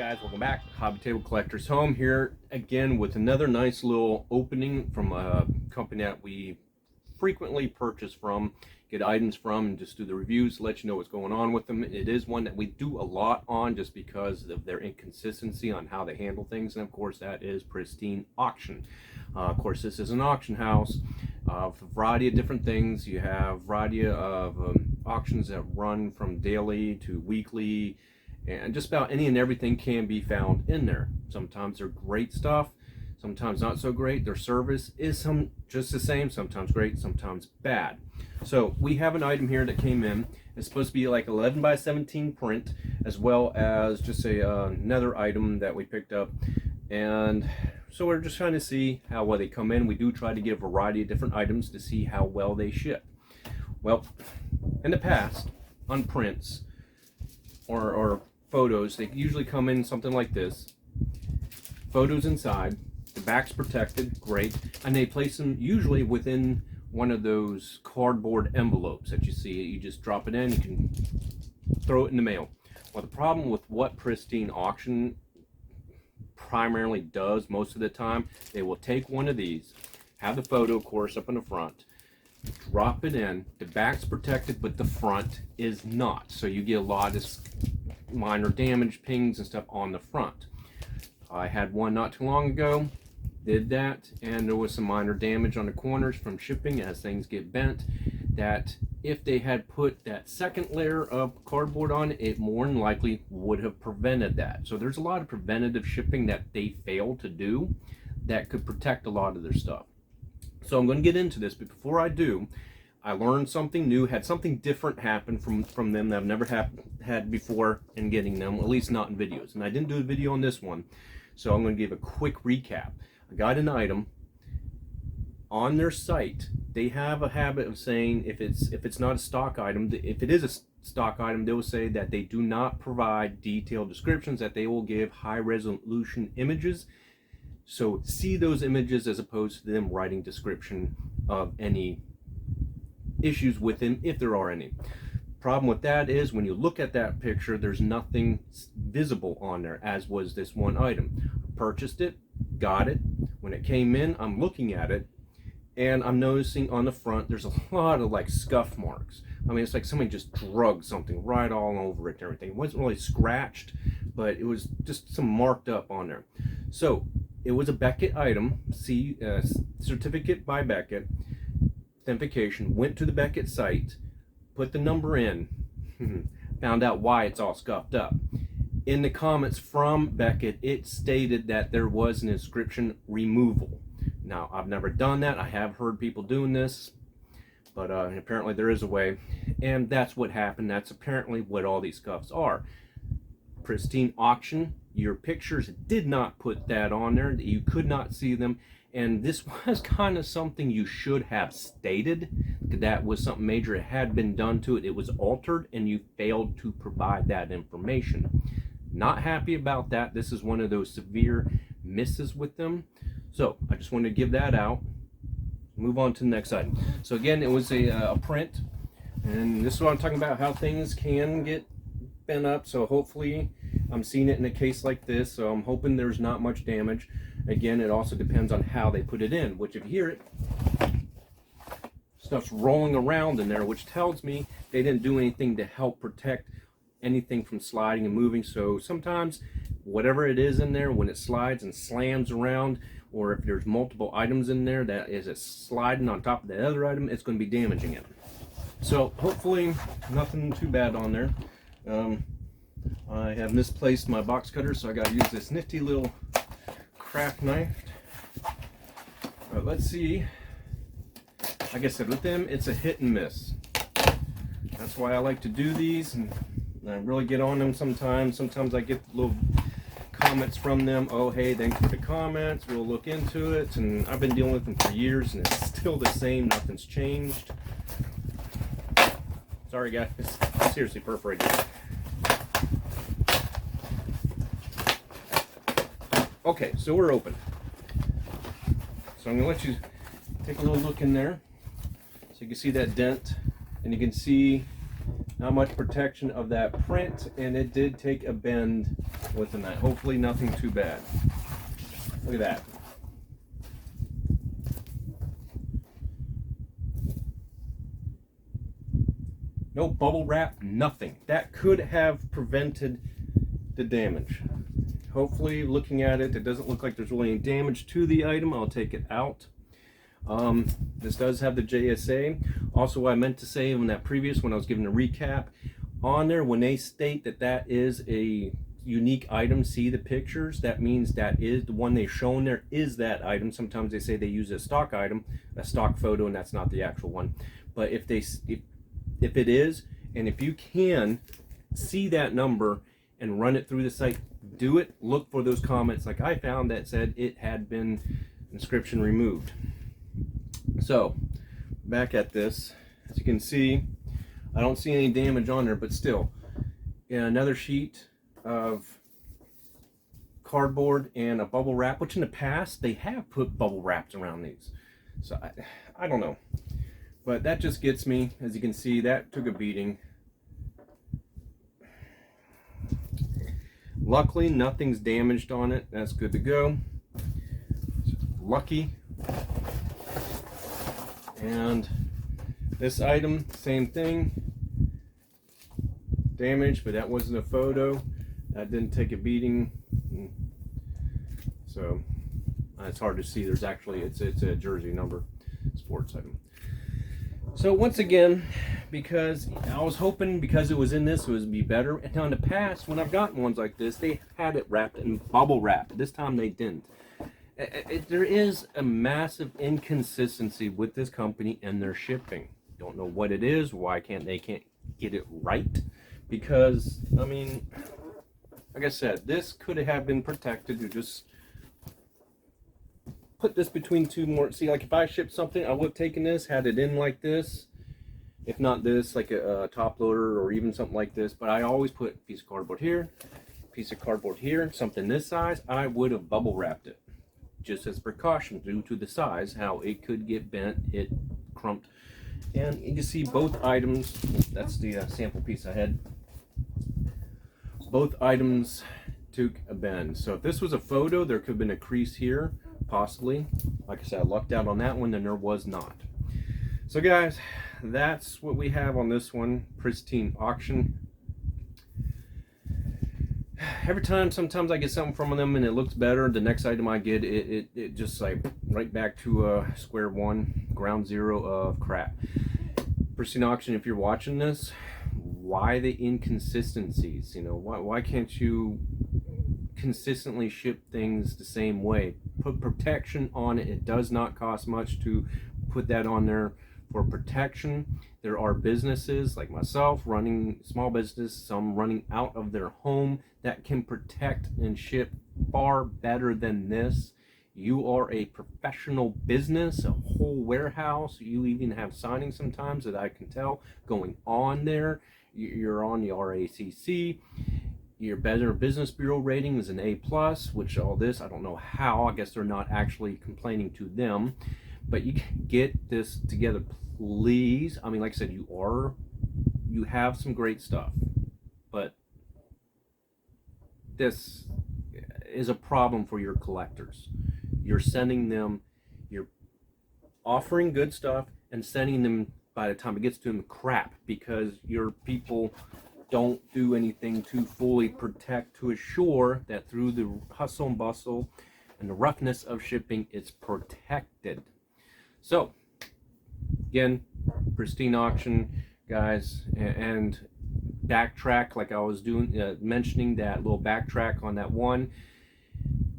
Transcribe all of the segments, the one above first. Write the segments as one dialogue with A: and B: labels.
A: guys, welcome back. Hobby Table Collector's Home here again with another nice little opening from a company that we frequently purchase from, get items from, and just do the reviews, let you know what's going on with them. It is one that we do a lot on just because of their inconsistency on how they handle things, and of course that is Pristine Auction. Of course, this is an auction house of a variety of different things. You have a variety of auctions that run from daily to weekly, and just about any and everything can be found in there. Sometimes they're great stuff, sometimes not so great. Their service is just the same, sometimes great, sometimes bad. So we have an item here that came in. It's supposed to be like 11 by 17 print, as well as just another item that we picked up. And so we're just trying to see how well they come in. We do try to get a variety of different items to see how well they ship. Well, in the past, on prints or photos, they usually come in something like this. Photos inside, the back's protected, great, and they place them usually within one of those cardboard envelopes that you see. You just drop it in, you can throw it in the mail. Well, the problem with what Pristine Auction primarily does most of the time, they will take one of these, have the photo, of course, up in the front, drop it in, the back's protected, but the front is not. So you get a lot of minor damage, pings and stuff on the front. I had one not too long ago, did that, and there was some minor damage on the corners from shipping as things get bent, that if they had put that second layer of cardboard on, it more than likely would have prevented that. So there's a lot of preventative shipping that they fail to do that could protect a lot of their stuff. So I'm going to get into this, but before I do, I learned something new, had something different happen from them that I've never had before in getting them, at least not in videos. And I didn't do a video on this one, so I'm going to give a quick recap. I got an item on their site. They have a habit of saying if it's not a stock item, if it is a stock item, they will say that they do not provide detailed descriptions, that they will give high resolution images. So see those images as opposed to them writing description of any issues with them, if there are any. Problem with that is when you look at that picture, there's nothing visible on there, as was this one item. I purchased it, got it. When it came in, I'm looking at it, and I'm noticing on the front there's a lot of like scuff marks. I mean, it's like somebody just drugged something right all over it and everything. It wasn't really scratched, but it was just some marked up on there. So it was a Beckett item, certificate by Beckett, authentication, went to the Beckett site, put the number in, found out why it's all scuffed up. In the comments from Beckett, it stated that there was an inscription removal. Now, I've never done that. I have heard people doing this, but apparently there is a way, and that's what happened. That's apparently what all these scuffs are. Pristine Auction, your pictures did not put that on there. You could not see them, and this was kind of something you should have stated. That was something major. It had been done to it. It was altered, and you failed to provide that information. Not happy about that. This is one of those severe misses with them. So I just wanted to give that out. Move on to the next item. So again, it was a print, and this is what I'm talking about, how things can get bent up. So hopefully I'm seeing it in a case like this, so I'm hoping there's not much damage. Again, it also depends on how they put it in, which if you hear it, stuff's rolling around in there, which tells me they didn't do anything to help protect anything from sliding and moving. So sometimes whatever it is in there, when it slides and slams around, or if there's multiple items in there that is sliding on top of the other item, it's going to be damaging it. So hopefully nothing too bad on there. I have misplaced my box cutter, so I got to use this nifty little craft knife. But let's see. Like I said, with them, it's a hit and miss. That's why I like to do these, and I really get on them sometimes. Sometimes I get little comments from them. Oh, hey, thanks for the comments. We'll look into it. And I've been dealing with them for years, and it's still the same. Nothing's changed. Sorry, guys. It's seriously perforated. Okay, so we're open. So I'm going to let you take a little look in there. So you can see that dent, and you can see not much protection of that print, and it did take a bend within that. Hopefully nothing too bad. Look at that. No bubble wrap, nothing. That could have prevented the damage. Hopefully, looking at it, it doesn't look like there's really any damage to the item. I'll take it out. This does have the JSA. Also, what I meant to say in that previous, when I was giving a recap, on there, when they state that that is a unique item, see the pictures, that means that is the one they've shown there is that item. Sometimes they say they use a stock item, a stock photo, and that's not the actual one. But if it is, and if you can see that number and run it through the site, do it. Look for those comments like I found that said it had been inscription removed. So back at this, as you can see, I don't see any damage on there, but still, another sheet of cardboard and a bubble wrap, which in the past they have put bubble wraps around these. So I don't know, but that just gets me. As you can see, that took a beating. Luckily, nothing's damaged on it. That's good to go. Lucky. And this item, same thing. Damaged, but that wasn't a photo. That didn't take a beating. So it's hard to see. There's actually, it's a jersey number sports item. So once again, because I was hoping because it was in this, it would be better. And in the past, when I've gotten ones like this, they had it wrapped in bubble wrap. This time they didn't. There is a massive inconsistency with this company and their shipping. Don't know what it is. Why they can't get it right? Because I mean, like I said, this could have been protected. You just put this between two more. See, like if I shipped something, I would have taken this, had it in like this. If not this, like a top loader or even something like this. But I always put a piece of cardboard here, piece of cardboard here, something this size. I would have bubble wrapped it, just as precaution due to the size, how it could get bent, it crumped. And you can see both items. That's the sample piece I had. Both items took a bend. So if this was a photo, there could have been a crease here, possibly. Like I said, I lucked out on that one, and there was not. So guys, that's what we have on this one, Pristine Auction. Every time, sometimes I get something from them and it looks better, the next item I get, it just like right back to square one, ground zero of crap. Pristine Auction, if you're watching this, why the inconsistencies? You know, why can't you consistently ship things the same way? Put protection on it. It does not cost much to put that on there for protection. There are businesses like myself running small business, some running out of their home, that can protect and ship far better than this. You are a professional business, a whole warehouse. You even have signings sometimes that I can tell going on there. You're on the RACC. Your Better Business Bureau rating is an A+, which all this, I don't know how. I guess they're not actually complaining to them. But you can get this together, please. I mean, like I said, you have some great stuff, but this is a problem for your collectors. You're sending them, you're offering good stuff and sending them, by the time it gets to them, crap, because your people don't do anything to fully protect, to assure that through the hustle and bustle and the roughness of shipping, it's protected. So again, Pristine Auction, guys, and backtrack, like I was doing, mentioning that little backtrack on that one,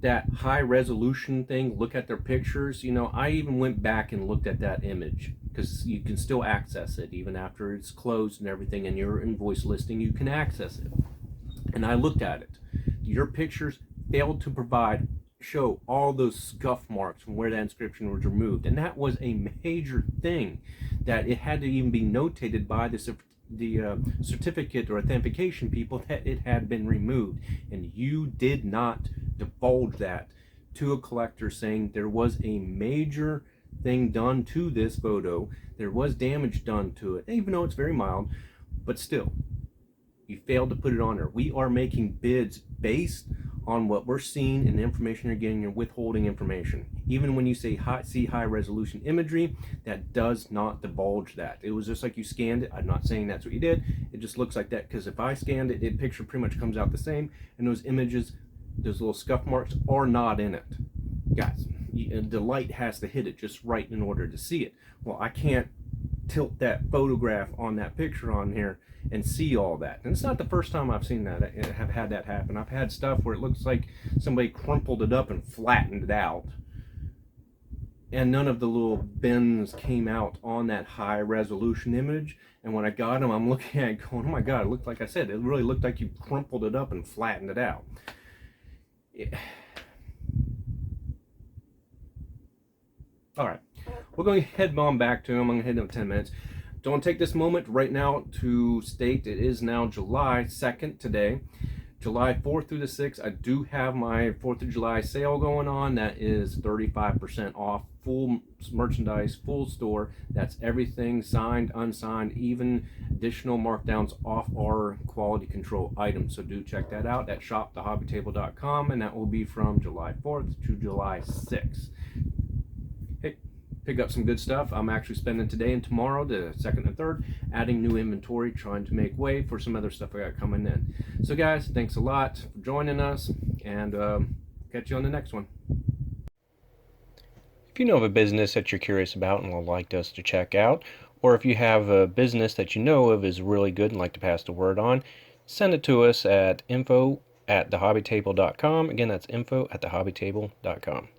A: that high resolution thing. Look at their pictures. You know, I even went back and looked at that image, because you can still access it even after it's closed and everything, and your invoice listing, you can access it. And I looked at it. Your pictures failed to show all those scuff marks from where that inscription was removed, and that was a major thing, that it had to even be notated by the certificate or authentication people that it had been removed, and you did not divulge that to a collector, saying there was a major thing done to this photo, there was damage done to it, even though it's very mild, but still, you failed to put it on there. We are making bids based on what we're seeing and the information you're getting. You're withholding information. Even when you say see high resolution imagery, that does not divulge that. It was just like you scanned it. I'm not saying that's what you did. It just looks like that, because if I scanned it, the picture pretty much comes out the same, and those images, those little scuff marks are not in it. Guys, the light has to hit it just right in order to see it. Well, I can't tilt that photograph on that picture on here and see all that. And it's not the first time I've seen that. I have had that happen. I've had stuff where it looks like somebody crumpled it up and flattened it out, and none of the little bends came out on that high resolution image. And when I got them, I'm looking at it going, oh my God, it looked like I said, it really looked like you crumpled it up and flattened it out. All right, we're going to head on back to them. I'm going to head in 10 minutes. Don't take this moment right now to state it is now July 2nd today. July 4th through the 6th, I do have my 4th of July sale going on. That is 35% off, full merchandise, full store. That's everything, signed, unsigned, even additional markdowns off our quality control items. So do check that out at shop.thehobbytable.com, and that will be from July 4th to July 6th. Hey, pick up some good stuff. I'm actually spending today and tomorrow, the 2nd and 3rd, adding new inventory, trying to make way for some other stuff I got coming in. So guys, thanks a lot for joining us, and catch you on the next one. If you know of a business that you're curious about and would like us to check out, or if you have a business that you know of is really good and like to pass the word on, send it to us at info@thehobbytable.com. Again, that's info@thehobbytable.com.